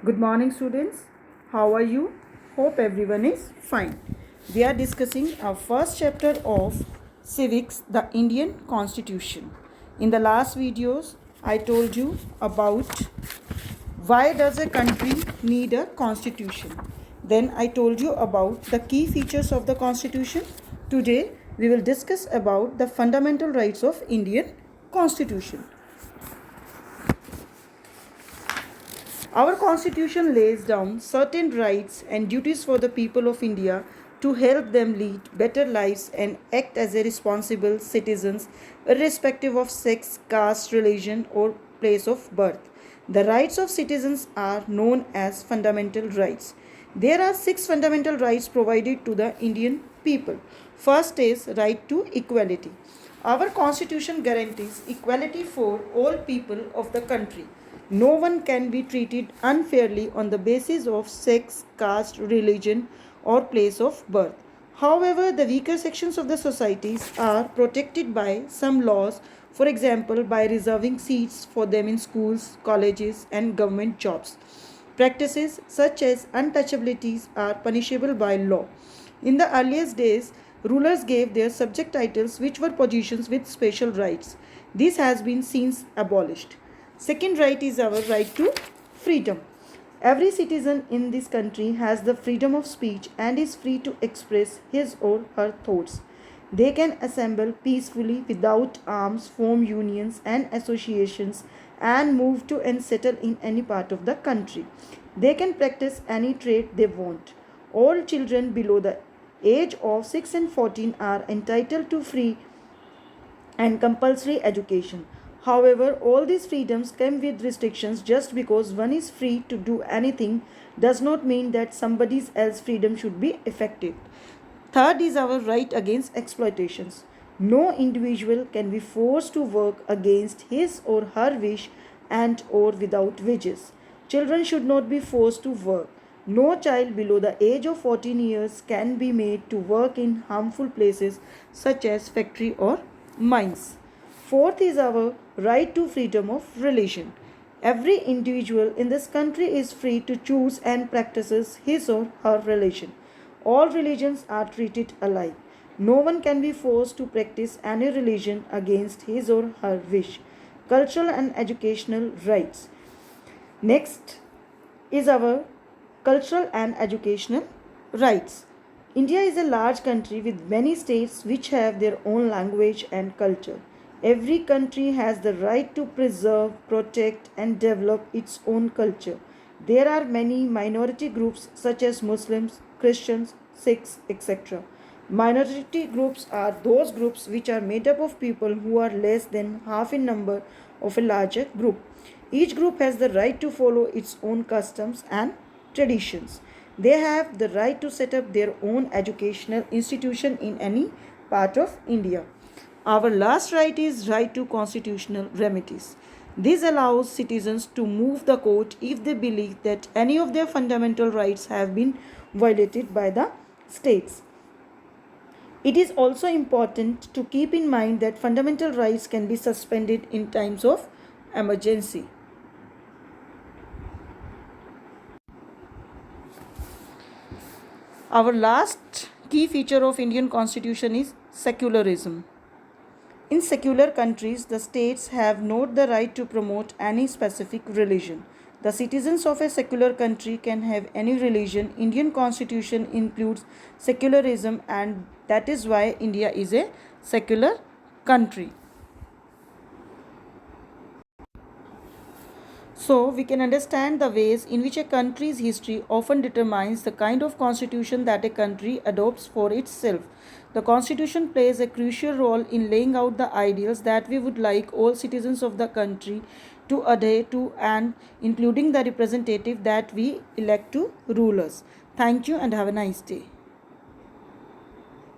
Good morning, students. How are you? Hope everyone is fine. We are discussing our first chapter of Civics, the Indian Constitution. In the last videos, I told you about why does a country need a constitution. Then I told you about the key features of the constitution. Today, we will discuss about the fundamental rights of Indian Constitution. Our constitution lays down certain rights and duties for the people of India to help them lead better lives and act as a responsible citizens irrespective of sex, caste, religion or place of birth. The rights of citizens are known as fundamental rights. There are 6 fundamental rights provided to the Indian people. First is right to equality. Our constitution guarantees equality for all people of the country. No one can be treated unfairly on the basis of sex, caste, religion, or place of birth. However, the weaker sections of the societies are protected by some laws, for example, by reserving seats for them in schools, colleges, and government jobs. Practices such as untouchabilities are punishable by law. In the earliest days, rulers gave their subject titles which were positions with special rights. This has been since abolished. Second right is our right to freedom. Every citizen in this country has the freedom of speech and is free to express his or her thoughts. They can assemble peacefully without arms, form unions and associations, and move to and settle in any part of the country. They can practice any trade they want. All children below the age of 6 and 14 are entitled to free and compulsory education. However, all these freedoms come with restrictions. Just because one is free to do anything does not mean that somebody else's freedom should be affected. Third is our right against exploitations. No individual can be forced to work against his or her wish and or without wages. Children should not be forced to work. No child below the age of 14 years can be made to work in harmful places such as factory or mines. Fourth is our right to freedom of religion. Every individual in this country is free to choose and practices his or her religion. All religions are treated alike. No one can be forced to practice any religion against his or her wish. Cultural and educational rights. Next is our cultural and educational rights. India is a large country with many states which have their own language and culture. Every country has the right to preserve, protect, and develop its own culture. There are many minority groups such as Muslims, Christians, Sikhs, etc. Minority groups are those groups which are made up of people who are less than half in number of a larger group. Each group has the right to follow its own customs and traditions. They have the right to set up their own educational institution in any part of India. Our last right is right to constitutional remedies. This allows citizens to move the court if they believe that any of their fundamental rights have been violated by the states. It is also important to keep in mind that fundamental rights can be suspended in times of emergency. Our last key feature of Indian Constitution is secularism. In secular countries, the states have not the right to promote any specific religion. The citizens of a secular country can have any religion. Indian Constitution includes secularism, and that is why India is a secular country. So, we can understand the ways in which a country's history often determines the kind of constitution that a country adopts for itself. The constitution plays a crucial role in laying out the ideals that we would like all citizens of the country to adhere to, and including the representative that we elect to rule us. Thank you and have a nice day.